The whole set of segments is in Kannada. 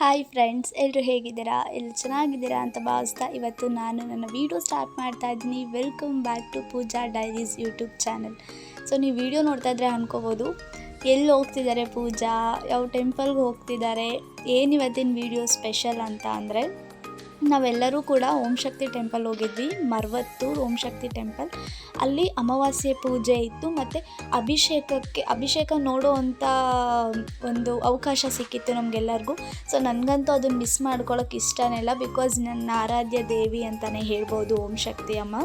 ಹಾಯ್ ಫ್ರೆಂಡ್ಸ್, ಎಲ್ಲರೂ ಹೇಗಿದ್ದೀರಾ? ಎಲ್ಲರೂ ಚೆನ್ನಾಗಿದ್ದೀರಾ ಅಂತ ಭಾವಿಸ್ತಾ ಇವತ್ತು ನಾನು ನನ್ನ ವೀಡಿಯೋ ಸ್ಟಾರ್ಟ್ ಮಾಡ್ತಾ ಇದ್ದೀನಿ. Welcome back to Pooja diaries YouTube channel. So ನೀವು ವಿಡಿಯೋ ನೋಡ್ತಾ ಇದ್ರೆ ಅನ್ಕೋಬೋದು ಎಲ್ಲಿ ಹೋಗ್ತಿದ್ದಾರೆ ಪೂಜಾ, ಯಾವ ಟೆಂಪಲ್ಗೆ ಹೋಗ್ತಿದ್ದಾರೆ, ಏನು ಇವತ್ತಿನ ವಿಡಿಯೋ ಸ್ಪೆಷಲ್ ಅಂತ ಅಂದರೆ, ನಾವೆಲ್ಲರೂ ಕೂಡ ಓಂ ಶಕ್ತಿ ಟೆಂಪಲ್ ಹೋಗಿದ್ವಿ. ಮರ್ವತ್ತೂರು ಓಂ ಶಕ್ತಿ ಟೆಂಪಲ್. ಅಲ್ಲಿ ಅಮಾವಾಸ್ಯೆ ಪೂಜೆ ಇತ್ತು ಮತ್ತು ಅಭಿಷೇಕ ನೋಡೋ ಅಂಥ ಒಂದು ಅವಕಾಶ ಸಿಕ್ಕಿತ್ತು ನಮಗೆಲ್ಲರಿಗೂ. ಸೊ ನನಗಂತೂ ಅದನ್ನು ಮಿಸ್ ಮಾಡ್ಕೊಳ್ಳೋಕೆ ಇಷ್ಟನೇ ಇಲ್ಲ, ಬಿಕಾಸ್ ನನ್ನ ಆರಾಧ್ಯ ದೇವಿ ಅಂತಲೇ ಹೇಳ್ಬೋದು ಓಂ ಶಕ್ತಿ ಅಮ್ಮ.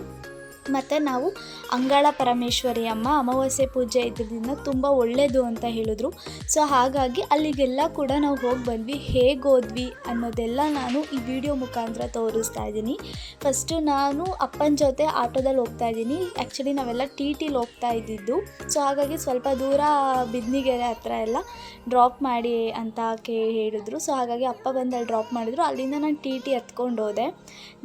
ಮತ್ತು ನಾವು ಅಂಗಾಳ ಪರಮೇಶ್ವರಿ ಅಮ್ಮ ಅಮಾವಾಸ್ಯೆ ಪೂಜೆ ಇದ್ರಿಂದ ತುಂಬ ಒಳ್ಳೆಯದು ಅಂತ ಹೇಳಿದ್ರು. ಸೊ ಹಾಗಾಗಿ ಅಲ್ಲಿಗೆಲ್ಲ ಕೂಡ ನಾವು ಹೋಗಿ ಬಂದ್ವಿ. ಹೇಗೆ ಹೋದ್ವಿ ಅನ್ನೋದೆಲ್ಲ ನಾನು ಈ ವಿಡಿಯೋ ಮುಖಾಂತರ ತೋರಿಸ್ತಾ ಇದ್ದೀನಿ. ಫಸ್ಟು ನಾನು ಅಪ್ಪನ ಜೊತೆ ಆಟೋದಲ್ಲಿ ಹೋಗ್ತಾ ಇದ್ದೀನಿ. ಆ್ಯಕ್ಚುಲಿ ನಾವೆಲ್ಲ ಟಿಲಿ ಹೋಗ್ತಾ ಇದ್ದಿದ್ದು. ಸೊ ಹಾಗಾಗಿ ಸ್ವಲ್ಪ ದೂರ ಬಿದ್ನಿಗೆರೆ ಹತ್ರ ಎಲ್ಲ ಡ್ರಾಪ್ ಮಾಡಿ ಅಂತ ಹೇಳಿದ್ರು. ಸೊ ಹಾಗಾಗಿ ಅಪ್ಪ ಬಂದಲ್ಲಿ ಡ್ರಾಪ್ ಮಾಡಿದ್ರು. ಅಲ್ಲಿಂದ ನಾನು ಟಿ ಹತ್ಕೊಂಡು ಹೋದೆ.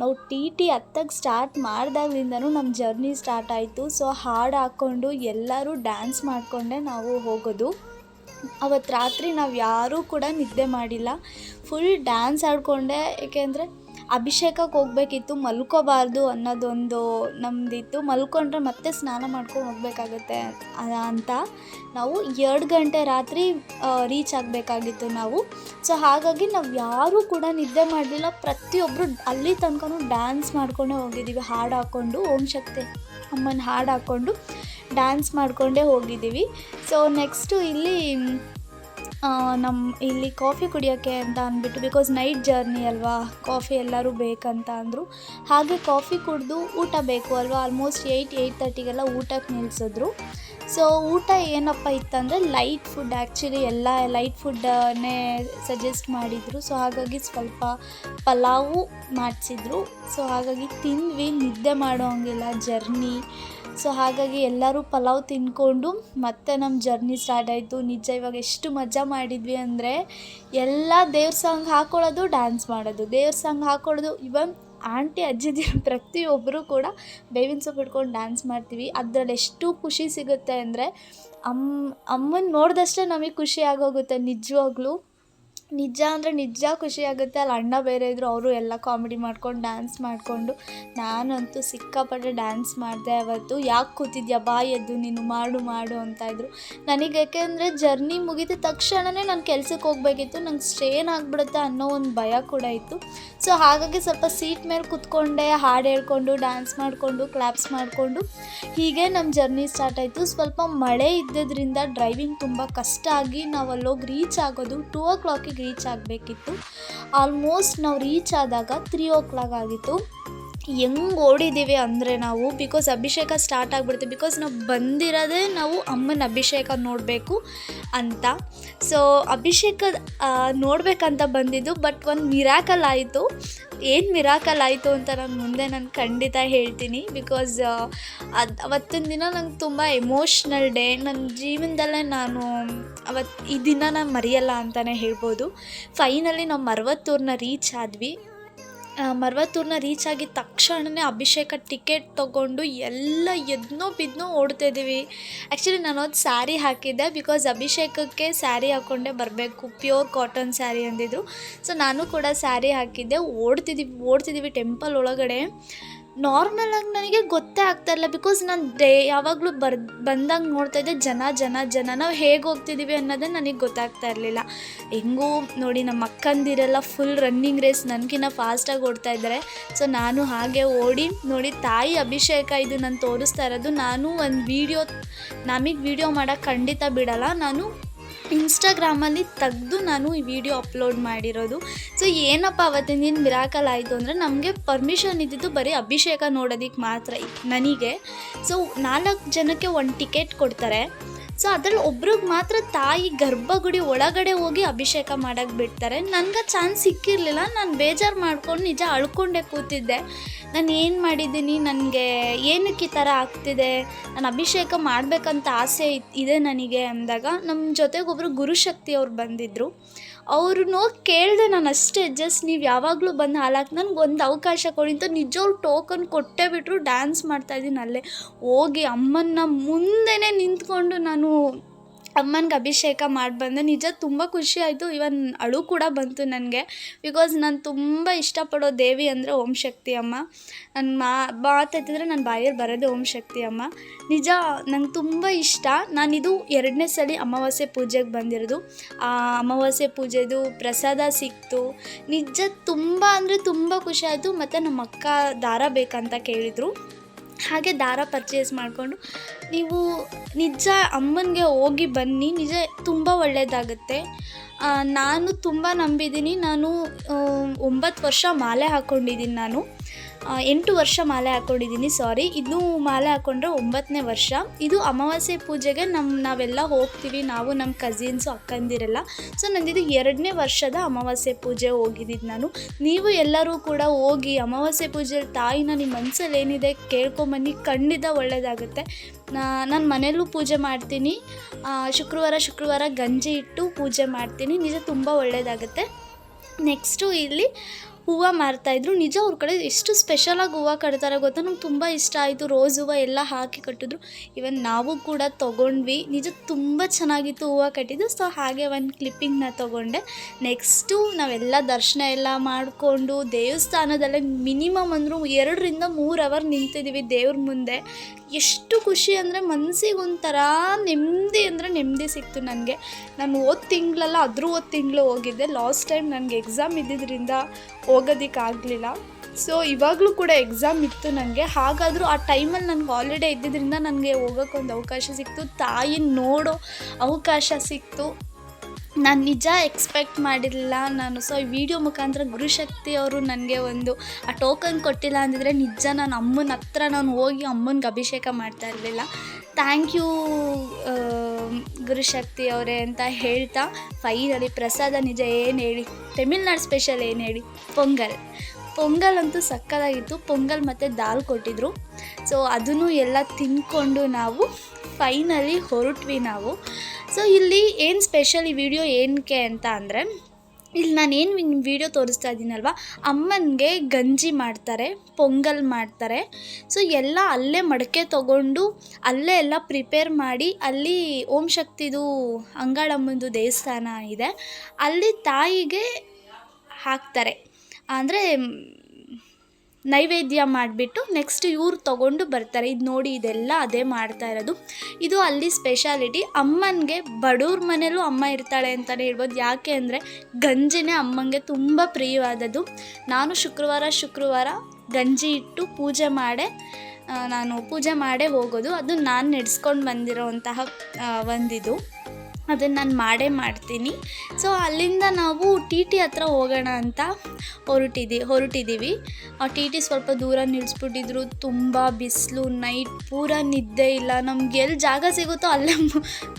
ನಾವು ಟಿ ಹತ್ತಕ್ಕೆ ಸ್ಟಾರ್ಟ್ ಮಾಡಿದಾಗ್ಲಿಂದನೂ ನಮ್ಮ ಜರ್ನಿ ಸ್ಟಾರ್ಟ್ ಆಯಿತು. ಸೊ ಹಾಡು ಹಾಕ್ಕೊಂಡು ಎಲ್ಲರೂ ಡ್ಯಾನ್ಸ್ ಮಾಡಿಕೊಂಡೆ ನಾವು ಹೋಗೋದು. ಅವತ್ತು ರಾತ್ರಿ ನಾವು ಯಾರೂ ಕೂಡ ನಿದ್ದೆ ಮಾಡಿಲ್ಲ, ಫುಲ್ ಡ್ಯಾನ್ಸ್ ಆಡಿಕೊಂಡೆ. ಏಕೆಂದರೆ ಅಭಿಷೇಕಕ್ಕೆ ಹೋಗಬೇಕಿತ್ತು, ಮಲ್ಕೋಬಾರ್ದು ಅನ್ನೋದೊಂದು ನಮ್ಮದಿತ್ತು. ಮಲ್ಕೊಂಡ್ರೆ ಮತ್ತೆ ಸ್ನಾನ ಮಾಡ್ಕೊಂಡು ಹೋಗಬೇಕಾಗತ್ತೆ ಅಂತ ನಾವು 2 ಗಂಟೆ ರಾತ್ರಿ ರೀಚ್ ಆಗಬೇಕಾಗಿತ್ತು ನಾವು. ಸೊ ಹಾಗಾಗಿ ನಾವು ಯಾರೂ ಕೂಡ ನಿದ್ದೆ ಮಾಡಲಿಲ್ಲ. ಪ್ರತಿಯೊಬ್ಬರು ಅಲ್ಲಿ ತನಕನೂ ಡ್ಯಾನ್ಸ್ ಮಾಡ್ಕೊಂಡೇ ಹೋಗಿದ್ದೀವಿ, ಹಾಡು ಹಾಕ್ಕೊಂಡು ಓಂ ಶಕ್ತಿ ಅಮ್ಮನ ಹಾಡು ಹಾಕ್ಕೊಂಡು ಡ್ಯಾನ್ಸ್ ಮಾಡಿಕೊಂಡೇ ಹೋಗಿದ್ದೀವಿ. ಸೊ ನೆಕ್ಸ್ಟು ಇಲ್ಲಿ ಕಾಫಿ ಕುಡಿಯೋಕ್ಕೆ ಅಂತ ಅಂದ್ಬಿಟ್ಟು, ಬಿಕಾಸ್ ನೈಟ್ ಜರ್ನಿ ಅಲ್ವಾ, ಕಾಫಿ ಎಲ್ಲರೂ ಬೇಕಂತ ಅಂದರು. ಹಾಗೆ ಕಾಫಿ ಕುಡಿದು ಊಟ ಬೇಕು ಅಲ್ವಾ, ಆಲ್ಮೋಸ್ಟ್ 8:30ಗೆಲ್ಲ ಊಟಕ್ಕೆ ನಿಲ್ಲಿಸಿದ್ರು. ಸೊ ಊಟ ಏನಪ್ಪ ಇತ್ತಂದರೆ ಲೈಟ್ ಫುಡ್. ಆ್ಯಕ್ಚುಲಿ ಎಲ್ಲ ಲೈಟ್ ಫುಡ್ಡನ್ನೇ ಸಜೆಸ್ಟ್ ಮಾಡಿದರು. ಸೊ ಹಾಗಾಗಿ ಸ್ವಲ್ಪ ಪಲಾವು ಮಾಡಿಸಿದ್ರು. ಸೊ ಹಾಗಾಗಿ ತಿಂದ್ವಿ, ನಿದ್ದೆ ಮಾಡೋ ಹಂಗಿಲ್ಲ ಜರ್ನಿ. ಸೊ ಹಾಗಾಗಿ ಎಲ್ಲರೂ ಪಲಾವ್ ತಿಂದ್ಕೊಂಡು ಮತ್ತೆ ನಮ್ಮ ಜರ್ನಿ ಸ್ಟಾರ್ಟ್ ಆಯಿತು. ನಿಜ ಇವಾಗ ಎಷ್ಟು ಮಜಾ ಮಾಡಿದ್ವಿ ಅಂದರೆ, ಎಲ್ಲ ದೇವ್ರ ಸಾಂಗ್ ಹಾಕ್ಕೊಳ್ಳೋದು, ಡ್ಯಾನ್ಸ್ ಮಾಡೋದು, ದೇವ್ರ ಸಾಂಗ್ ಹಾಕ್ಕೊಳ್ಳೋದು. ಇವನ್ ಆಂಟಿ ಅಜ್ಜಿದಿರು ಪ್ರತಿಯೊಬ್ಬರು ಕೂಡ ಬೇವಿನ ಸೊಪ್ಪು ಹಿಡ್ಕೊಂಡು ಡ್ಯಾನ್ಸ್ ಮಾಡ್ತೀವಿ. ಅದರಲ್ಲಿ ಎಷ್ಟು ಖುಷಿ ಸಿಗುತ್ತೆ ಅಂದರೆ, ಅಮ್ಮನ ನೋಡಿದಷ್ಟೇ ನಮಗೆ ಖುಷಿ ಆಗೋಗುತ್ತೆ. ನಿಜವಾಗ್ಲೂ ನಿಜ ಅಂದರೆ ನಿಜ ಖುಷಿ ಆಗುತ್ತೆ. ಅಲ್ಲಿ ಅಣ್ಣ ಬೇರೆ ಇದ್ದರು, ಅವರು ಎಲ್ಲ ಕಾಮಿಡಿ ಮಾಡ್ಕೊಂಡು ಡ್ಯಾನ್ಸ್ ಮಾಡಿಕೊಂಡು. ನಾನಂತೂ ಸಿಕ್ಕಾಪಟ್ಟೆ ಡ್ಯಾನ್ಸ್ ಮಾಡಿದೆ ಅವತ್ತು. ಯಾಕೆ ಕೂತಿದ್ಯಾ, ಬಾ ಎದ್ದು ನೀನು ಮಾಡು ಅಂತಾಯಿದ್ರು ನನಗೆ. ಯಾಕೆಂದರೆ ಜರ್ನಿ ಮುಗಿದ ತಕ್ಷಣವೇ ನಾನು ಕೆಲ್ಸಕ್ಕೆ ಹೋಗಬೇಕಿತ್ತು, ನಂಗೆ ಸ್ಟ್ರೇನ್ ಆಗಿಬಿಡುತ್ತೆ ಅನ್ನೋ ಒಂದು ಭಯ ಕೂಡ ಇತ್ತು. ಸೊ ಹಾಗಾಗಿ ಸ್ವಲ್ಪ ಸೀಟ್ ಮೇಲೆ ಕೂತ್ಕೊಂಡೆ, ಹಾಡು ಹೇಳ್ಕೊಂಡು, ಡ್ಯಾನ್ಸ್ ಮಾಡಿಕೊಂಡು, ಕ್ಲಾಪ್ಸ್ ಮಾಡಿಕೊಂಡು ಹೀಗೆ ನಮ್ಮ ಜರ್ನಿ ಸ್ಟಾರ್ಟ್ ಆಯಿತು. ಸ್ವಲ್ಪ ಮಳೆ ಇದ್ದದ್ರಿಂದ ಡ್ರೈವಿಂಗ್ ತುಂಬ ಕಷ್ಟ ಆಗಿ ನಾವು ಅಲ್ಲೋಗಿ ರೀಚ್ ಆಗೋದು 2 o'clock ರೀಚ್ ಆಗಬೇಕಿತ್ತು. ಆಲ್ಮೋಸ್ಟ್ ನಾವು ರೀಚ್ ಆದಾಗ 3 o'clock ಆಗಿತ್ತು. ಹೆಂಗೆ ಓಡಿದ್ದೀವಿ ಅಂದರೆ ನಾವು, ಬಿಕಾಸ್ ಅಭಿಷೇಕ ಸ್ಟಾರ್ಟ್ ಆಗಿಬಿಡುತ್ತೆ. ಬಿಕಾಸ್ ನಾವು ಬಂದಿರೋದೇ ನಾವು ಅಮ್ಮನ ಅಭಿಷೇಕ ನೋಡಬೇಕು ಅಂತ. ಸೊ ಅಭಿಷೇಕ ನೋಡಬೇಕಂತ ಬಂದಿದ್ದು. ಬಟ್ ಒಂದು ಮಿರಾಕಲ್ ಆಯಿತು. ಏನು ಮಿರಾಕಲ್ ಆಯಿತು ಅಂತ ನಾನು ಖಂಡಿತ ಹೇಳ್ತೀನಿ. ಬಿಕಾಸ್ ಅವತ್ತಿನ ದಿನ ನಂಗೆ ತುಂಬ ಎಮೋಷ್ನಲ್ ಡೇ. ನನ್ನ ಜೀವನದಲ್ಲೇ ಈ ದಿನ ನಾನು ಮರೆಯಲ್ಲ ಅಂತಲೇ ಹೇಳ್ಬೋದು. ಫೈನಲಿ ನಾವು ಮರ್ವತ್ತೂರನ್ನ ರೀಚ್ ಆದ್ವಿ. ಮರ್ವತ್ತೂರನ್ನ ರೀಚ್ ಆಗಿದ ತಕ್ಷಣವೇ ಅಭಿಷೇಕ ಟಿಕೆಟ್ ತೊಗೊಂಡು ಎಲ್ಲ ಎದ್ನೋ ಬಿದ್ನೋ ಓಡ್ತಾಯಿದ್ದೀವಿ. ಆ್ಯಕ್ಚುಲಿ ನಾನು ಒಂದು ಸ್ಯಾರಿ ಹಾಕಿದ್ದೆ, ಬಿಕಾಸ್ ಅಭಿಷೇಕಕ್ಕೆ ಸ್ಯಾರಿ ಹಾಕ್ಕೊಂಡೇ ಬರಬೇಕು, ಪ್ಯೂರ್ ಕಾಟನ್ ಸ್ಯಾರಿ ಅಂದಿದ್ರು. ಸೊ ನಾನು ಕೂಡ ಸ್ಯಾರಿ ಹಾಕಿದ್ದೆ. ಓಡ್ತಿದ್ದೀವಿ ಟೆಂಪಲ್ ಒಳಗಡೆ. ನಾರ್ಮಲಾಗಿ ನನಗೆ ಗೊತ್ತೇ ಆಗ್ತಾಯಿಲ್ಲ, ಬಿಕಾಸ್ ನಾನು ಯಾವಾಗಲೂ ಬಂದಂಗೆ ನೋಡ್ತಾಯಿದ್ದೆ ಜನ. ನಾವು ಹೇಗೆ ಹೋಗ್ತಿದ್ದೀವಿ ಅನ್ನೋದೇ ನನಗೆ ಗೊತ್ತಾಗ್ತಾ ಇರಲಿಲ್ಲ. ಹೆಂಗೂ ನೋಡಿ, ನಮ್ಮ ಅಕ್ಕಂದಿರೆಲ್ಲ ಫುಲ್ ರನ್ನಿಂಗ್ ರೇಸ್ ನನಗಿನ್ನ ಫಾಸ್ಟಾಗಿ ಓಡ್ತಾ ಇದ್ದಾರೆ. ಸೊ ನಾನು ಹಾಗೆ ಓಡಿ ನೋಡಿ, ತಾಯಿ ಅಭಿಷೇಕ ಇದು ನಾನು ತೋರಿಸ್ತಾ ಇರೋದು. ನಾನು ನಮಗೆ ವೀಡಿಯೋ ಮಾಡೋಕ್ಕೆ ಖಂಡಿತ ಬಿಡಲ್ಲ. ನಾನು ಇನ್ಸ್ಟಾಗ್ರಾಮಲ್ಲಿ ತೆಗೆದು ನಾನು ಈ ವಿಡಿಯೋ ಅಪ್ಲೋಡ್ ಮಾಡಿರೋದು. ಸೊ ಏನಪ್ಪ ಅವತ್ತಿನ ದಿನ ಮಿರಾಕಲ್ ಆಯಿತು ಅಂದರೆ, ನಮಗೆ ಪರ್ಮಿಷನ್ ಇದ್ದಿದ್ದು ಬರೀ ಅಭಿಷೇಕ ನೋಡೋದಕ್ಕೆ ಮಾತ್ರ ನನಗೆ. ಸೊ 4 ಜನಕ್ಕೆ 1 ಟಿಕೆಟ್ ಕೊಡ್ತಾರೆ. ಸೊ ಅದ್ರಲ್ಲಿ ಒಬ್ರಿಗೆ ಮಾತ್ರ ತಾಯಿ ಗರ್ಭಗುಡಿ ಒಳಗಡೆ ಹೋಗಿ ಅಭಿಷೇಕ ಮಾಡೋಕ್ಕೆ ಬಿಡ್ತಾರೆ. ನನಗೆ ಚಾನ್ಸ್ ಸಿಕ್ಕಿರಲಿಲ್ಲ. ನಾನು ಬೇಜಾರು ಮಾಡ್ಕೊಂಡು ನಿಜ ಅಳ್ಕೊಂಡೆ ಕೂತಿದ್ದೆ. ನಾನು ಏನು ಮಾಡಿದ್ದೀನಿ, ನನಗೆ ಏನಕ್ಕೆ ಈ ಥರ ಆಗ್ತಿದೆ, ನಾನು ಅಭಿಷೇಕ ಮಾಡಬೇಕಂತ ಆಸೆ ಇದೆ ನನಗೆ ಅಂದಾಗ ನಮ್ಮ ಜೊತೆಗೊಬ್ಬರು ಗುರುಶಕ್ತಿ ಅವ್ರು ಬಂದಿದ್ದರು. ಅವ್ರನ್ನ ಹೋಗಿ ಕೇಳಿದೆ ನಾನು ಅಷ್ಟೇ. ಜಸ್ಟ್ ನೀವು ಯಾವಾಗಲೂ ಬಂದು ಹಾಲಾಕಿ ನನಗೊಂದು ಅವಕಾಶ ಕೊಡಿ ಅಂತ. ನಿಜವ್ರು ಟೋಕನ್ ಕೊಟ್ಟೇ ಬಿಟ್ಟರು. ಡ್ಯಾನ್ಸ್ ಮಾಡ್ತಾಯಿದ್ದೀನಿ ಅಲ್ಲೇ ಹೋಗಿ ಅಮ್ಮನ ಮುಂದೆನೇ ನಿಂತ್ಕೊಂಡು ನಾನು ಅಮ್ಮನಿಗೆ ಅಭಿಷೇಕ ಮಾಡಿ ಬಂದೆ. ನಿಜ ತುಂಬ ಖುಷಿ ಆಯಿತು. ಇವನ್ ಅಳು ಕೂಡ ಬಂತು ನನಗೆ. ಬಿಕಾಸ್ ನಾನು ತುಂಬ ಇಷ್ಟಪಡೋ ದೇವಿ ಅಂದರೆ ಓಂ ಶಕ್ತಿ ಅಮ್ಮ. ನನ್ನ ಮಾತೆತ್ತಿದ್ರೆ ನನ್ನ ಬಾಯಲ್ಲಿ ಬರೋದೇ ಓಂ ಶಕ್ತಿ ಅಮ್ಮ. ನಿಜ ನಂಗೆ ತುಂಬ ಇಷ್ಟ. ನಾನಿದು 2ನೇ ಸಲ ಅಮಾವಾಸ್ಯೆ ಪೂಜೆಗೆ ಬಂದಿರೋದು. ಅಮಾವಾಸ್ಯೆ ಪೂಜೆದು ಪ್ರಸಾದ ಸಿಕ್ತು. ನಿಜ ತುಂಬ ಅಂದರೆ ತುಂಬ ಖುಷಿ ಆಯಿತು. ಮತ್ತು ನಮ್ಮ ಅಕ್ಕ ದಾರ ಬೇಕಂತ ಕೇಳಿದರು. ಹಾಗೆ ದಾರ ಪರ್ಚೇಸ್ ಮಾಡಿಕೊಂಡು ನೀವು ನಿಜ ಅಮ್ಮನಿಗೆ ಹೋಗಿ ಬನ್ನಿ. ನಿಜ ತುಂಬ ಒಳ್ಳೆಯದಾಗುತ್ತೆ. ನಾನು ತುಂಬ ನಂಬಿದ್ದೀನಿ. ನಾನು 9 ವರ್ಷ ಮಾಲೆ ಹಾಕ್ಕೊಂಡಿದ್ದೀನಿ. ನಾನು 8 ವರ್ಷ ಮಾಲೆ ಹಾಕ್ಕೊಂಡಿದ್ದೀನಿ. ಇದು ಮಾಲೆ ಹಾಕ್ಕೊಂಡ್ರೆ 9ನೇ ವರ್ಷ. ಇದು ಅಮಾವಾಸ್ಯೆ ಪೂಜೆಗೆ ನಾವೆಲ್ಲ ಹೋಗ್ತೀವಿ. ನಾವು ನಮ್ಮ ಕಸಿನ್ಸು ಅಕ್ಕಂದಿರೆಲ್ಲ. ಸೊ ನಂದಿದು 2ನೇ ವರ್ಷದ ಅಮಾವಾಸ್ಯೆ ಪೂಜೆ ಹೋಗಿದ್ದಿದ್ದು ನಾನು. ನೀವು ಎಲ್ಲರೂ ಕೂಡ ಹೋಗಿ ಅಮಾವಾಸ್ಯೆ ಪೂಜೆಯಲ್ಲಿ ತಾಯಿನ ನಿಮ್ಮ ಮನಸ್ಸಲ್ಲಿ ಏನಿದೆ ಕೇಳ್ಕೊಂಬನ್ನಿ. ಖಂಡಿತ ಒಳ್ಳೆಯದಾಗುತ್ತೆ. ನಾನು ಮನೆಯಲ್ಲೂ ಪೂಜೆ ಮಾಡ್ತೀನಿ. ಶುಕ್ರವಾರ ಗಂಜಿ ಇಟ್ಟು ಪೂಜೆ ಮಾಡ್ತೀನಿ. ನಿಜ ತುಂಬ ಒಳ್ಳೆಯದಾಗುತ್ತೆ. ನೆಕ್ಸ್ಟು ಇಲ್ಲಿ ಹೂವು ಮಾರ್ತಾಯಿದ್ರು. ನಿಜ ಅವ್ರ ಕಡೆ ಎಷ್ಟು ಸ್ಪೆಷಲಾಗಿ ಹೂವು ಕಟ್ತಾರೆ ಗೊತ್ತಾ. ನಂಗೆ ತುಂಬ ಇಷ್ಟ ಆಯಿತು. ರೋಸ್ ಹೂವು ಎಲ್ಲ ಹಾಕಿ ಕಟ್ಟಿದ್ರು. ಇವನ್ ನಾವು ಕೂಡ ತೊಗೊಂಡ್ವಿ. ನಿಜ ತುಂಬ ಚೆನ್ನಾಗಿತ್ತು ಹೂವು ಕಟ್ಟಿದ್ದು. ಸೊ ಹಾಗೆ ಒಂದು ಕ್ಲಿಪ್ಪಿಂಗ್ನ ತೊಗೊಂಡೆ. ನೆಕ್ಸ್ಟು ನಾವೆಲ್ಲ ದರ್ಶನ ಎಲ್ಲ ಮಾಡಿಕೊಂಡು ದೇವಸ್ಥಾನದಲ್ಲೇ ಮಿನಿಮಮ್ ಅಂದರೂ 2 ರಿಂದ 3 ಅವರ್ ನಿಂತಿದ್ದೀವಿ ದೇವ್ರ ಮುಂದೆ. ಎಷ್ಟು ಖುಷಿ ಅಂದರೆ ಮನಸ್ಸಿಗೆ ಒಂಥರ ನೆಮ್ಮದಿ ಅಂದರೆ ನೆಮ್ಮದಿ ಸಿಕ್ತು ನನಗೆ. ನಾನು ಹೋದ ತಿಂಗಳು ಹೋಗಿದ್ದೆ. ಲಾಸ್ಟ್ ಟೈಮ್ ನನಗೆ ಎಕ್ಸಾಮ್ ಇದ್ದಿದ್ದರಿಂದ ಹೋಗೋದಕ್ಕಾಗಲಿಲ್ಲ. ಸೊ ಇವಾಗಲೂ ಕೂಡ ಎಕ್ಸಾಮ್ ಇತ್ತು ನನಗೆ. ಹಾಗಾದರೂ ಆ ಟೈಮಲ್ಲಿ ನನಗೆ ಹಾಲಿಡೇ ಇದ್ದಿದ್ದರಿಂದ ನನಗೆ ಹೋಗೋಕ್ಕೊಂದು ಅವಕಾಶ ಸಿಕ್ತು. ತಾಯಿನ ನೋಡೋ ಅವಕಾಶ ಸಿಕ್ತು. ನಾನು ನಿಜ ಎಕ್ಸ್ಪೆಕ್ಟ್ ಮಾಡಿರಲಿಲ್ಲ ನಾನು. ಸೊ ಈ ವಿಡಿಯೋ ಮುಖಾಂತರ ಗುರುಶಕ್ತಿ ಅವರು ನನಗೆ ಒಂದು ಆ ಟೋಕನ್ ಕೊಟ್ಟಿಲ್ಲ ಅಂದಿದ್ರೆ ನಿಜ ನಾನು ಅಮ್ಮನ ಹತ್ರ ನಾನು ಹೋಗಿ ಅಮ್ಮನಿಗೆ ಅಭಿಷೇಕ ಮಾಡ್ತಾ ಇರಲಿಲ್ಲ. ಥ್ಯಾಂಕ್ ಯು ಗುರುಶಕ್ತಿ ಅವರೇ ಅಂತ ಹೇಳ್ತಾ ಫೈನಲಿ ಪ್ರಸಾದ ನಿಜ ಏನು ಹೇಳಿ, ತಮಿಳ್ನಾಡು ಸ್ಪೆಷಲ್ ಏನು ಹೇಳಿ, ಪೊಂಗಲ್ ಅಂತೂ ಸಕ್ಕತ್ತಾಗಿತ್ತು. ಪೊಂಗಲ್ ಮತ್ತು ದಾಲ್ ಕೊಟ್ಟಿದ್ರು. ಸೊ ಅದನ್ನು ಎಲ್ಲ ತಿಂದ್ಕೊಂಡು ನಾವು ಫೈನಲಿ ಹೊರಟ್ವಿ ನಾವು. ಸೊ ಇಲ್ಲಿ ಏನು ಸ್ಪೆಷಲ್ ಈ ವಿಡಿಯೋ ಏನಕ್ಕೆ ಅಂತ ಅಂದರೆ, ಇಲ್ಲಿ ನಾನೇನು ವಿಡಿಯೋ ತೋರಿಸ್ತಾ ಇದ್ದೀನಲ್ವ, ಅಮ್ಮನಿಗೆ ಗಂಜಿ ಮಾಡ್ತಾರೆ, ಪೊಂಗಲ್ ಮಾಡ್ತಾರೆ. ಸೊ ಎಲ್ಲ ಅಲ್ಲೇ ಮಡಕೆ ತೊಗೊಂಡು ಅಲ್ಲೇ ಎಲ್ಲ ಪ್ರಿಪೇರ್ ಮಾಡಿ, ಅಲ್ಲಿ ಓಂ ಶಕ್ತಿದು ಅಂಗಾಳಮ್ಮಂದು ದೇವಸ್ಥಾನ ಇದೆ, ಅಲ್ಲಿ ತಾಯಿಗೆ ಹಾಕ್ತಾರೆ. ಅಂದರೆ ನೈವೇದ್ಯ ಮಾಡಿಬಿಟ್ಟು ನೆಕ್ಸ್ಟ್ ಇವ್ರು ತೊಗೊಂಡು ಬರ್ತಾರೆ. ಇದು ನೋಡಿ, ಇದೆಲ್ಲ ಅದೇ ಮಾಡ್ತಾ ಇರೋದು. ಇದು ಅಲ್ಲಿ ಸ್ಪೆಷಾಲಿಟಿ. ಅಮ್ಮನಿಗೆ ಬಡವ್ರ ಮನೇಲೂ ಅಮ್ಮ ಇರ್ತಾಳೆ ಅಂತಲೇ ಹೇಳ್ಬೋದು. ಯಾಕೆ ಅಂದರೆ ಗಂಜಿನೇ ಅಮ್ಮನಿಗೆ ತುಂಬ ಪ್ರಿಯವಾದದ್ದು. ನಾನು ಶುಕ್ರವಾರ ಗಂಜಿ ಇಟ್ಟು ನಾನು ಪೂಜೆ ಮಾಡೇ ಹೋಗೋದು. ಅದು ನಾನು ನಡೆಸ್ಕೊಂಡು ಬಂದಿರೋವಂತಹ ಒಂದಿದು. ಅದನ್ನು ನಾನು ಮಾಡ್ತೀನಿ. ಸೊ ಅಲ್ಲಿಂದ ನಾವು ಟಿ ಹತ್ರ ಹೋಗೋಣ ಅಂತ ಹೊರಟಿದ್ದೀವಿ. ಆ ಟಿ ಸ್ವಲ್ಪ ದೂರ ನಿಲ್ಲಿಸ್ಬಿಟ್ಟಿದ್ರು. ತುಂಬ ಬಿಸಿಲು, ನೈಟ್ ಪೂರ ನಿದ್ದೆ ಇಲ್ಲ. ನಮ್ಗೆ ಎಲ್ಲಿ ಜಾಗ ಸಿಗುತ್ತೋ ಅಲ್ಲೇ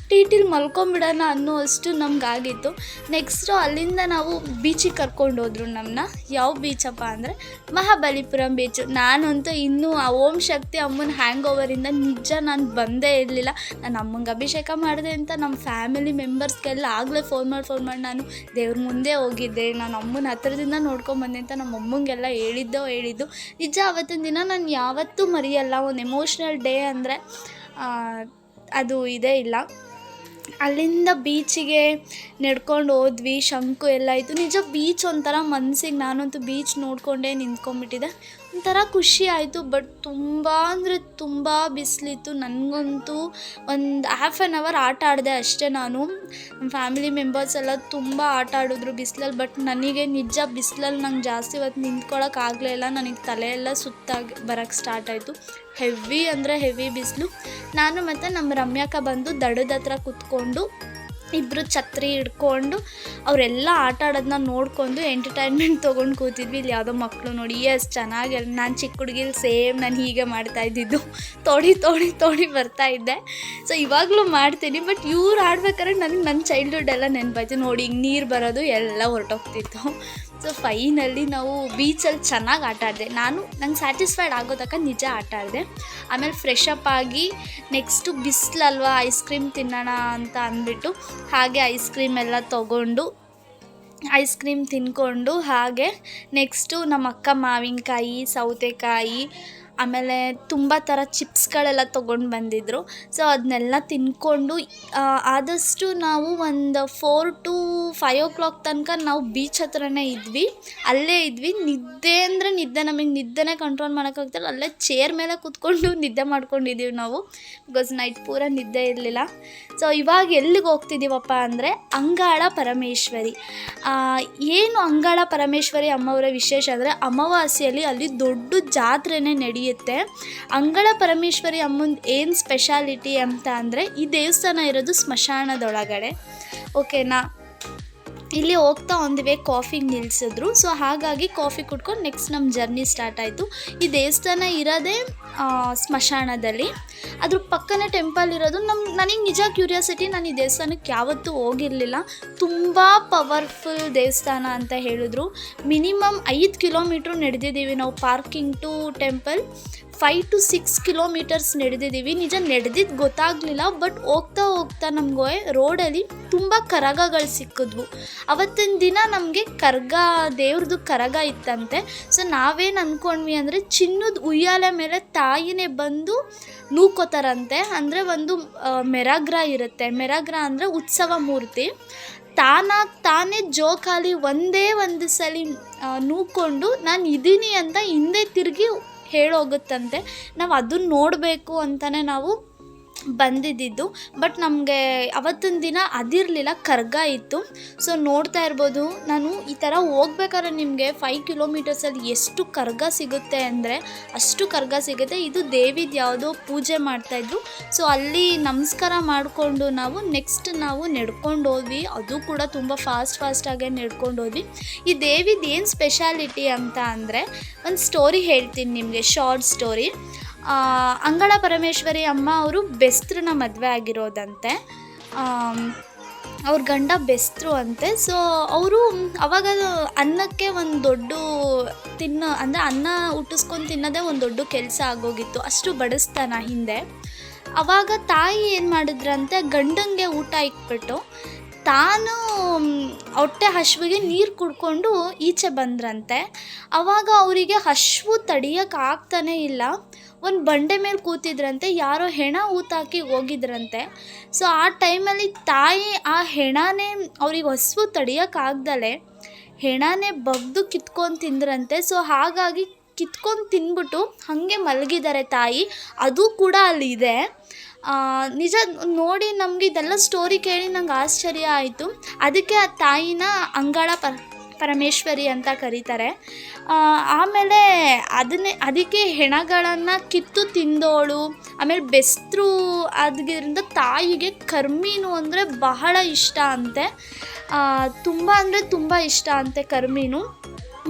ಟಿಲಿ ಮಲ್ಕೊಂಬಿಡೋಣ ಅನ್ನೋ ಅಷ್ಟು ನಮಗಾಗಿತ್ತು. ನೆಕ್ಸ್ಟು ಅಲ್ಲಿಂದ ನಾವು ಬೀಚಿಗೆ ಕರ್ಕೊಂಡೋದ್ರು ನಮ್ಮನ್ನ. ಯಾವ ಬೀಚಪ್ಪ ಅಂದರೆ ಮಹಾಬಲಿಪುರಂ ಬೀಚು. ನಾನಂತೂ ಇನ್ನೂ ಆ ಓಂ ಶಕ್ತಿ ಅಮ್ಮನ ಹ್ಯಾಂಗ್ ಓವರಿಂದ ನಿಜ ನಾನು ಬಂದೇ ಇರಲಿಲ್ಲ. ನಾನು ಅಮ್ಮಂಗೆ ಅಭಿಷೇಕ ಮಾಡಿದೆ ಅಂತ ನಮ್ಮ ಫ್ಯಾಮಿಲಿ ಮೆಂಬರ್ಸ್ಗೆಲ್ಲ ಆಗಲೇ ಫೋನ್ ಮಾಡಿ ನಾನು ದೇವ್ರ ಮುಂದೆ ಹೋಗಿದ್ದೆ, ನಾನು ಅಮ್ಮನ ಹತ್ರದಿಂದ ನೋಡ್ಕೊಂಬಂದೆ ಅಂತ ನಮ್ಮ ಅಮ್ಮಂಗೆಲ್ಲ ಹೇಳಿದ್ದು. ನಿಜ ಅವತ್ತಿನ ದಿನ ನಾನು ಯಾವತ್ತೂ ಮರೆಯಲ್ಲ. ಒಂದು ಎಮೋಷ್ನಲ್ ಡೇ ಅಂದರೆ ಅದು ಇದೇ ಇಲ್ಲ. ಅಲ್ಲಿಂದ ಬೀಚಿಗೆ ನಡ್ಕೊಂಡು ಹೋದ್ವಿ. ಶಂಕು ಎಲ್ಲ ಇತ್ತು. ನಿಜ ಬೀಚ್ ಒಂಥರ ಮನಸ್ಸಿಗೆ, ನಾನಂತೂ ಬೀಚ್ ನೋಡಿಕೊಂಡೇ ನಿಂತ್ಕೊಂಡ್ಬಿಟ್ಟಿದ್ದೆ. ಒಂಥರ ಖುಷಿ ಆಯಿತು. ಬಟ್ ತುಂಬ ಅಂದರೆ ತುಂಬ ಬಿಸಿಲಿತ್ತು. ನನಗಂತೂ ಒಂದು ಹಾಫ್ ಆನ್ ಅವರ್ ಆಟ ಆಡಿದೆ ಅಷ್ಟೇ. ನಮ್ಮ ಫ್ಯಾಮಿಲಿ ಮೆಂಬರ್ಸ್ ಎಲ್ಲ ತುಂಬ ಆಟ ಆಡಿದ್ರು ಬಿಸಿಲಲ್ಲಿ. ಬಟ್ ನನಗೆ ನಿಜ ಬಿಸಿಲಲ್ಲಿ ನಂಗೆ ಜಾಸ್ತಿ ಹೊತ್ತು ನಿಂತ್ಕೊಳ್ಳೋಕ್ಕಾಗಲೇ ಇಲ್ಲ. ನನಗೆ ತಲೆ ಎಲ್ಲ ಸುತ್ತಾಗಿ ಬರೋಕ್ಕೆ ಸ್ಟಾರ್ಟ್ ಆಯಿತು. ಹೆವಿ ಅಂದರೆ ಹೆವಿ ಬಿಸಿಲು. ನಾನು ಮತ್ತು ನಮ್ಮ ರಮ್ಯಾಕ ಬಂದು ದಡದ ಹತ್ರ ಕೂತ್ಕೊಂಡು ಇಬ್ಬರು ಛತ್ರಿ ಹಿಡ್ಕೊಂಡು ಅವರೆಲ್ಲ ಆಟ ಆಡೋದನ್ನ ನೋಡ್ಕೊಂಡು ಎಂಟರ್ಟೈನ್ಮೆಂಟ್ ತೊಗೊಂಡು ಕೂತಿದ್ವಿ. ಇಲ್ಲಿ ಯಾವುದೋ ಮಕ್ಕಳು ನೋಡಿ ಚೆನ್ನಾಗಿ, ನಾನು ಚಿಕ್ಕ ಹುಡುಗಿಲಿ ಸೇಮ್ ನಾನು ಹೀಗೆ ಮಾಡ್ತಾಯಿದ್ದಿದ್ದು. ತೋಡಿ ಬರ್ತಾಯಿದ್ದೆ. ಸೊ ಇವಾಗಲೂ ಮಾಡ್ತೀನಿ. ಬಟ್ ಇವ್ರು ಆಡ್ಬೇಕಾದ್ರೆ ನನಗೆ ನನ್ನ ಚೈಲ್ಡ್ಹುಡ್ ಎಲ್ಲ ನೆನಪಾಯ್ತು. ನೋಡಿ ಹಿಂಗೆ ನೀರು ಬರೋದು ಎಲ್ಲ ಹೊರಟೋಗ್ತಿತ್ತು. ಸೊ ಫೈನಲಿ ನಾವು ಬೀಚಲ್ಲಿ ಚೆನ್ನಾಗಿ ಆಟ ಆಡಿದೆ. ನಂಗೆ ಸ್ಯಾಟಿಸ್ಫೈಡ್ ಆಗೋ ತನಕ ನಿಜ ಆಟ ಆಡಿದೆ. ಆಮೇಲೆ ಫ್ರೆಶ್ ಅಪ್ ಆಗಿ ನೆಕ್ಸ್ಟು ಬಿಸಿಲಲ್ವಾ ಐಸ್ ಕ್ರೀಮ್ ತಿನ್ನೋಣ ಅಂತ ಅಂದ್ಬಿಟ್ಟು ಹಾಗೆ ಐಸ್ ಕ್ರೀಮ್ ಎಲ್ಲ ತೊಗೊಂಡು ಐಸ್ ಕ್ರೀಮ್ ತಿನ್ಕೊಂಡು ಹಾಗೆ ನೆಕ್ಸ್ಟು ನಮ್ಮ ಅಕ್ಕ ಮಾವಿನಕಾಯಿ, ಸೌತೆಕಾಯಿ ಆಮೇಲೆ ತುಂಬ ಥರ ಚಿಪ್ಸ್ಗಳೆಲ್ಲ ತೊಗೊಂಡು ಬಂದಿದ್ದರು. ಸೊ ಅದನ್ನೆಲ್ಲ ತಿಂದ್ಕೊಂಡು ಆದಷ್ಟು ನಾವು ಒಂದು 4 to 5 o'clock ತನಕ ನಾವು ಬೀಚ್ ಹತ್ರನೇ ಇದ್ವಿ. ಅಲ್ಲೇ ಇದ್ವಿ. ನಿದ್ದೆ ಅಂದರೆ ನಿದ್ದೆ, ನಮಗೆ ನಿದ್ದೆನೇ ಕಂಟ್ರೋಲ್ ಮಾಡೋಕ್ಕಾಗ್ತಿಲ್ಲ. ಅಲ್ಲೇ ಚೇರ್ ಮೇಲೆ ಕೂತ್ಕೊಂಡು ನಿದ್ದೆ ಮಾಡ್ಕೊಂಡಿದ್ದೀವಿ ನಾವು, ಬಿಕಾಸ್ ನೈಟ್ ಪೂರ ನಿದ್ದೆ ಇರಲಿಲ್ಲ. ಸೊ ಇವಾಗ ಎಲ್ಲಿಗೆ ಹೋಗ್ತಿದ್ದೀವಪ್ಪ ಅಂದರೆ ಅಂಗಾಳ ಪರಮೇಶ್ವರಿ. ಏನು ಅಂಗಾಳ ಪರಮೇಶ್ವರಿ ಅಮ್ಮವರ ವಿಶೇಷ ಅಂದರೆ ಅಮಾವಾಸ್ಯೆಯಲ್ಲಿ ಅಲ್ಲಿ ದೊಡ್ಡ ಜಾತ್ರೆನೇ ನಡೆಯುತ್ತೆ. ಅಂಗಾಳ ಪರಮೇಶ್ವರಿ ಅಮ್ಮನ ಏನು ಸ್ಪೆಷಾಲಿಟಿ ಅಂತ ಅಂದರೆ ಈ ದೇವಸ್ಥಾನ ಇರೋದು ಸ್ಮಶಾನದೊಳಗಡೆ. ಓಕೆನಾ. ಇಲ್ಲಿ ಹೋಗ್ತಾ ಒಂದು ವೇ ಕಾಫಿಗೆ ನಿಲ್ಲಿಸಿದ್ರು. ಸೊ ಹಾಗಾಗಿ ಕಾಫಿ ಕುಡ್ಕೊಂಡು ನೆಕ್ಸ್ಟ್ ನಮ್ಮ ಜರ್ನಿ ಸ್ಟಾರ್ಟ್ ಆಯಿತು. ಈ ದೇವಸ್ಥಾನ ಇರೋದೇ ಸ್ಮಶಾನದಲ್ಲಿ. ಅದ್ರ ಪಕ್ಕನೇ ಟೆಂಪಲ್ ಇರೋದು. ನನಗೆ ನಿಜ ಕ್ಯೂರಿಯಾಸಿಟಿ, ನಾನು ಈ ದೇವಸ್ಥಾನಕ್ಕೆ ಯಾವತ್ತೂ ಹೋಗಿರಲಿಲ್ಲ. ತುಂಬ ಪವರ್ಫುಲ್ ದೇವಸ್ಥಾನ ಅಂತ ಹೇಳಿದ್ರು. ಮಿನಿಮಮ್ 5 ಕಿಲೋಮೀಟ್ರ್ ನಡೆದಿದ್ದೀವಿ ನಾವು parking to temple. 5 to 6 kilometers ನಡೆದಿದ್ದೀವಿ. ನಿಜ ನಡೆದಿದ್ದು ಗೊತ್ತಾಗಲಿಲ್ಲ, ಬಟ್ ಹೋಗ್ತಾ ಹೋಗ್ತಾ ನಮಗೆ ರೋಡಲ್ಲಿ ತುಂಬ ಕರಗಗಳು ಸಿಕ್ಕಿದ್ವು. ಅವತ್ತಿನ ದಿನ ನಮಗೆ ದೇವ್ರದ್ದು ಕರಗ ಇತ್ತಂತೆ. ಸೊ ನಾವೇನು ಅಂದ್ಕೊಂಡ್ವಿ ಅಂದರೆ ಚಿನ್ನದ ಉಯ್ಯಾಲೆ ಮೇಲೆ ತಾಯಿನೇ ಬಂದು ನೂಕೋತಾರಂತೆ. ಅಂದರೆ ಒಂದು ಮೆರಗ್ರ ಇರುತ್ತೆ. ಮೆರಗ್ರ ಅಂದರೆ ಉತ್ಸವ ಮೂರ್ತಿ. ತಾನೇ ಜೋಕಾಲಿ ಒಂದೇ ಒಂದು ಸಲ ನೂಕೊಂಡು ನಾನು ಇದ್ದೀನಿ ಅಂತ ಹಿಂದೆ ತಿರುಗಿ ಹೇಳೋಗುತ್ತಂತೆ. ನಾವು ಅದನ್ನು ನೋಡಬೇಕು ಅಂತಲೇ ನಾವು ಬಂದಿದ್ದಿದ್ದು. ಬಟ್ ನಮಗೆ ಅವತ್ತಿನ ದಿನ ಅದಿರಲಿಲ್ಲ, ಕರ್ಗ ಇತ್ತು. ಸೊ ನೋಡ್ತಾ ಇರ್ಬೋದು. ನಾನು ಈ ಥರ ಹೋಗ್ಬೇಕಾದ್ರೆ ನಿಮಗೆ 5 ಕಿಲೋಮೀಟರ್ಸಲ್ಲಿ ಎಷ್ಟು ಕರ್ಗ ಸಿಗುತ್ತೆ ಅಂದರೆ ಅಷ್ಟು ಕರ್ಗ ಸಿಗುತ್ತೆ. ಇದು ದೇವಿದು ಯಾವುದೋ ಪೂಜೆ ಮಾಡ್ತಾಯಿದ್ರು. ಸೊ ಅಲ್ಲಿ ನಮಸ್ಕಾರ ಮಾಡಿಕೊಂಡು ನಾವು ನಡ್ಕೊಂಡು ಹೋದ್ವಿ. ಅದು ಕೂಡ ತುಂಬ ಫಾಸ್ಟಾಗೇ ನಡ್ಕೊಂಡು ಹೋದ್ವಿ. ಈ ದೇವಿದು ಏನು ಸ್ಪೆಷಾಲಿಟಿ ಅಂತ ಅಂದರೆ ಒಂದು ಸ್ಟೋರಿ ಹೇಳ್ತೀನಿ ನಿಮಗೆ, ಶಾರ್ಟ್ ಸ್ಟೋರಿ. ಅಂಗಾಳ ಪರಮೇಶ್ವರಿ ಅಮ್ಮ ಅವರು ಬೆಸ್ತ್ರನ ಮದುವೆ ಆಗಿರೋದಂತೆ. ಅವ್ರ ಗಂಡ ಬೆಸ್ತರು ಅಂತೆ. ಸೊ ಅವರು ಅವಾಗ ಅನ್ನಕ್ಕೆ ಒಂದು ದೊಡ್ಡ ಅಂದರೆ ಅನ್ನ ಹುಟ್ಟಿಸ್ಕೊಂಡು ತಿನ್ನೋದೇ ಒಂದು ದೊಡ್ಡ ಕೆಲಸ ಆಗೋಗಿತ್ತು. ಅಷ್ಟು ಬಡಿಸ್ತಾನ ಹಿಂದೆ. ಅವಾಗ ತಾಯಿ ಏನು ಮಾಡಿದ್ರಂತೆ, ಗಂಡಂಗೆ ಊಟ ಇಕ್ಬಿಟ್ಟು ತಾನು ಹೊಟ್ಟೆ ಹಶ್ವಿಗೆ ನೀರು ಕುಡ್ಕೊಂಡು ಈಚೆ ಬಂದ್ರಂತೆ. ಆವಾಗ ಅವರಿಗೆ ಹಶ್ವು ತಡಿಯೋಕ್ಕಾಗ್ತಾನೇ ಇಲ್ಲ. ಒಂದು ಬಂಡೆ ಮೇಲೆ ಕೂತಿದ್ರಂತೆ. ಯಾರೋ ಹೆಣ ಊತಾಕಿ ಹೋಗಿದ್ರಂತೆ. ಸೊ ಆ ಟೈಮಲ್ಲಿ ತಾಯಿ ಆ ಹೆಣನೇ ಅವ್ರಿಗೆ ಹಸ್ವು ತಡಿಯೋಕ್ಕಾಗ್ದಲೆ ಹೆಣನೇ ಬಗ್ದು ಕಿತ್ಕೊಂಡು ತಿಂದ್ರಂತೆ. ಸೊ ಹಾಗಾಗಿ ಕಿತ್ಕೊಂಡು ತಿಂದ್ಬಿಟ್ಟು ಹಾಗೆ ಮಲಗಿದ್ದಾರೆ ತಾಯಿ. ಅದು ಕೂಡ ಅಲ್ಲಿದೆ. ನಿಜ ನೋಡಿ ನಮಗೆ ಇದೆಲ್ಲ ಸ್ಟೋರಿ ಕೇಳಿ ನಂಗೆ ಆಶ್ಚರ್ಯ ಆಯಿತು. ಅದಕ್ಕೆ ಆ ತಾಯಿನ ಅಂಗಾಳ ಪರಮೇಶ್ವರಿ ಅಂತ ಕರೀತಾರೆ. ಆಮೇಲೆ ಅದಕ್ಕೆ ಹೆಣಗಳನ್ನು ಕಿತ್ತು ತಿಂದೋಳು. ಆಮೇಲೆ ಬೆಸ್ತರು ಅದರಿಂದ ತಾಯಿಗೆ ಕರ್ಮೀನು ಅಂದರೆ ಬಹಳ ಇಷ್ಟ ಅಂತೆ. ತುಂಬ ಅಂದರೆ ತುಂಬ ಇಷ್ಟ ಅಂತೆ ಕರ್ಮೀನು.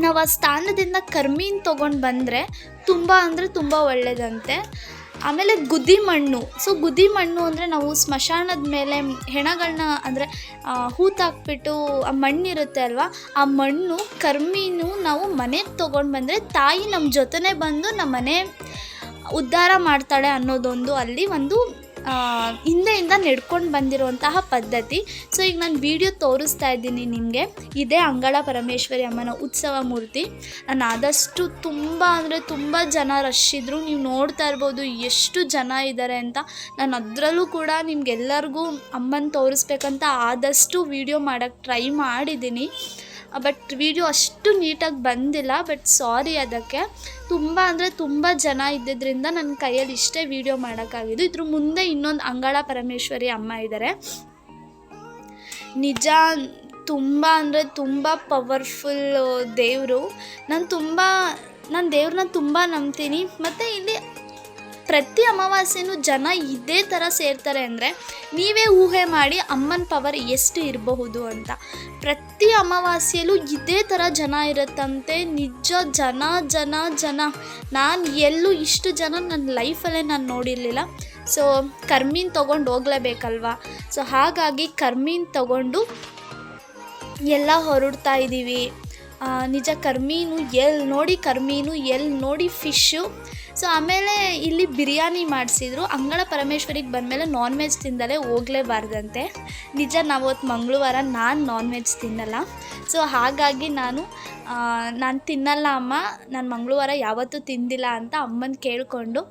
ನಾವು ಆ ಸ್ಥಾನದಿಂದ ಕರ್ಮೀನು ತೊಗೊಂಡು ಬಂದರೆ ತುಂಬ ಅಂದರೆ ತುಂಬ ಒಳ್ಳೆಯದಂತೆ. ಆಮೇಲೆ ಗುದ್ದಿ ಮಣ್ಣು. ಸೊ ಗುದ್ದಿ ಮಣ್ಣು ಅಂದರೆ ನಾವು ಸ್ಮಶಾನದ ಮೇಲೆ ಹೆಣಗಳನ್ನ ಅಂದರೆ ಹೂತಾಕ್ಬಿಟ್ಟು ಆ ಮಣ್ಣಿರುತ್ತೆ ಅಲ್ವಾ, ಆ ಮಣ್ಣು ಕರ್ಮೀನು ನಾವು ಮನೆಗೆ ತೊಗೊಂಡು ಬಂದರೆ ತಾಯಿ ನಮ್ಮ ಜೊತೆನೇ ಬಂದು ನಮ್ಮ ಮನೆ ಉದ್ಧಾರ ಮಾಡ್ತಾಳೆ ಅನ್ನೋದೊಂದು ಅಲ್ಲಿ ಒಂದು ಹಿಂದೆಯಿಂದ ನಡ್ಕೊಂಡು ಬಂದಿರುವಂತಹ ಪದ್ಧತಿ. ಸೊ ಈಗ ನಾನು ವಿಡಿಯೋ ತೋರಿಸ್ತಾ ಇದ್ದೀನಿ ನಿಮಗೆ. ಇದೇ ಅಂಗಾಳ ಪರಮೇಶ್ವರಿ ಅಮ್ಮನ ಉತ್ಸವ ಮೂರ್ತಿ. ನಾನು ಆದಷ್ಟು ತುಂಬ ಅಂದರೆ ತುಂಬ ಜನ ರಶ್ ಇದ್ದರು. ನೀವು ನೋಡ್ತಾ ಇರ್ಬೋದು ಎಷ್ಟು ಜನ ಇದ್ದಾರೆ ಅಂತ. ನಾನು ಅದರಲ್ಲೂ ಕೂಡ ನಿಮ್ಗೆಲ್ಲರಿಗೂ ಅಮ್ಮನ ತೋರಿಸ್ಬೇಕಂತ ಆದಷ್ಟು ವಿಡಿಯೋ ಮಾಡೋಕ್ಕೆ ಟ್ರೈ ಮಾಡಿದ್ದೀನಿ. ಬಟ್ ವಿಡಿಯೋ ಅಷ್ಟು ನೀಟಾಗಿ ಬಂದಿಲ್ಲ. ಬಟ್ ಸಾರಿ ಅದಕ್ಕೆ. ತುಂಬ ಅಂದರೆ ತುಂಬ ಜನ ಇದ್ದಿದ್ದರಿಂದ ನನ್ನ ಕೈಯಲ್ಲಿ ಇಷ್ಟೇ ವಿಡಿಯೋ ಮಾಡೋಕ್ಕಾಗಿದ್ದು. ಇದ್ರ ಮುಂದೆ ಇನ್ನೊಂದು ಅಂಗಾಳ ಪರಮೇಶ್ವರಿ ಅಮ್ಮ ಇದ್ದಾರೆ. ನಿಜ ತುಂಬ ಅಂದರೆ ತುಂಬ ಪವರ್ಫುಲ್ ದೇವರು. ನಾನು ದೇವ್ರನ್ನ ತುಂಬ ನಂಬ್ತೀನಿ. ಮತ್ತು ಇಲ್ಲಿ ಪ್ರತಿ ಅಮಾವಾಸ್ಯೆನೂ ಜನ ಇದೇ ಥರ ಸೇರ್ತಾರೆ ಅಂದರೆ ನೀವೇ ಊಹೆ ಮಾಡಿ ಅಮ್ಮನ ಪವರ್ ಎಷ್ಟು ಇರಬಹುದು ಅಂತ. ಪ್ರತಿ ಅಮಾವಾಸ್ಯೆಯಲ್ಲೂ ಇದೇ ಥರ ಜನ ಇರುತ್ತಂತೆ. ನಿಜ ಜನ ನಾನು ಎಲ್ಲೂ ಇಷ್ಟು ಜನ ನನ್ನ ಲೈಫಲ್ಲೇ ನಾನು ನೋಡಿರಲಿಲ್ಲ. ಸೊ ಕರ್ಮೀನು ತೊಗೊಂಡು ಹೋಗಲೇಬೇಕಲ್ವ. ಸೊ ಹಾಗಾಗಿ ಕರ್ಮೀನು ತೊಗೊಂಡು ಎಲ್ಲ ಹೊರಡ್ತಾ ಇದ್ದೀವಿ. ನಿಜ ಕರ್ಮೀನು ಎಲ್ಲಿ ನೋಡಿ ಫಿಶ್ಶು. ಸೊ ಆಮೇಲೆ ಇಲ್ಲಿ ಬಿರಿಯಾನಿ ಮಾಡಿಸಿದ್ರು. ಅಂಗಳ ಪರಮೇಶ್ವರಿಗೆ ಬಂದಮೇಲೆ ನಾನ್ ವೆಜ್ ತಿಂದಲೇ ಹೋಗಲೇಬಾರ್ದಂತೆ. ನಿಜ, ನಾವತ್ತು ಮಂಗಳವಾರ ನಾನು ನಾನ್ ವೆಜ್ ತಿನ್ನಲ್ಲ. ಸೊ ಹಾಗಾಗಿ ನಾನು ತಿನ್ನಲ್ಲ ಅಮ್ಮ, ನಾನು ಮಂಗಳವಾರ ಯಾವತ್ತೂ ತಿಂದಿಲ್ಲ ಅಂತ ಅಮ್ಮನ ಕೇಳಿಕೊಂಡು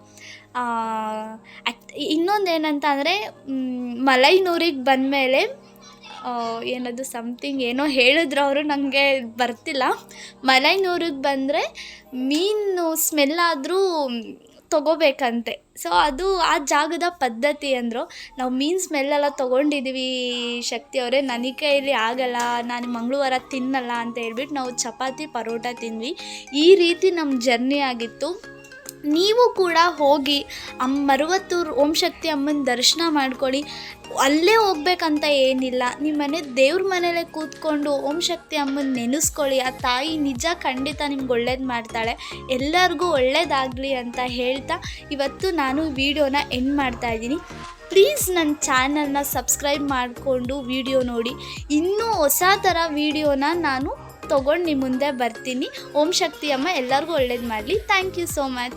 ಇನ್ನೊಂದೇನಂತ ಅಂದರೆ ಮಲೈನೂರಿಗೆ ಬಂದಮೇಲೆ ಏನದು ಸಮಥಿಂಗ್ ಏನೋ ಹೇಳಿದ್ರು ಅವರು, ನನಗೆ ಬರ್ತಿಲ್ಲ. ಮಲೈನೂರಿಗೆ ಬಂದರೆ ಮೀನು ಸ್ಮೆಲ್ಲಾದರೂ ತೊಗೋಬೇಕಂತೆ. ಸೊ ಅದು ಆ ಜಾಗದ ಪದ್ಧತಿ ಅಂದರು. ನಾವು ಮೀನು ಸ್ಮೆಲ್ಲೆಲ್ಲ ತೊಗೊಂಡಿದ್ದೀವಿ ಶಕ್ತಿ ಅವರೇ, ನನಗೆ ಕೈಯಲ್ಲಿ ಆಗಲ್ಲ, ನಾನು ಮಂಗಳವಾರ ತಿನ್ನಲ್ಲ ಅಂತ ಹೇಳ್ಬಿಟ್ಟು ನಾವು ಚಪಾತಿ ಪರೋಟ ತಿಂದ್ವಿ. ಈ ರೀತಿ ನಮ್ಮ ಜರ್ನಿ ಆಗಿತ್ತು. ನೀವು ಕೂಡ ಹೋಗಿ ಮರುವತ್ತೂರು ಓಂ ಶಕ್ತಿ ಅಮ್ಮನ ದರ್ಶನ ಮಾಡ್ಕೊಳ್ಳಿ. ಅಲ್ಲೇ ಹೋಗ್ಬೇಕಂತ ಏನಿಲ್ಲ, ನಿಮ್ಮ ಮನೆ ದೇವ್ರ ಮನೇಲೇ ಕೂತ್ಕೊಂಡು ಓಂ ಶಕ್ತಿ ಅಮ್ಮನ ನೆನೆಸ್ಕೊಳ್ಳಿ. ಆ ತಾಯಿ ನಿಜ ಖಂಡಿತ ನಿಮ್ಗೆ ಒಳ್ಳೇದು ಮಾಡ್ತಾಳೆ. ಎಲ್ಲರಿಗೂ ಒಳ್ಳೇದಾಗಲಿ ಅಂತ ಹೇಳ್ತಾ ಇವತ್ತು ನಾನು ವಿಡಿಯೋನ ಎಂಡ್ ಮಾಡ್ತಾಯಿದ್ದೀನಿ. ಪ್ಲೀಸ್ ನನ್ನ ಚಾನಲ್ನ ಸಬ್ಸ್ಕ್ರೈಬ್ ಮಾಡಿಕೊಂಡು ವಿಡಿಯೋ ನೋಡಿ. ಇನ್ನೂ ಹೊಸ ಥರ ವಿಡಿಯೋನ ನಾನು ತೊಗೊಂಡು ನಿಮ್ಮ ಮುಂದೆ ಬರ್ತೀನಿ. ಓಂ ಶಕ್ತಿ ಅಮ್ಮ ಎಲ್ಲರಿಗೂ ಒಳ್ಳೇದು ಮಾಡಲಿ. Thank you so much.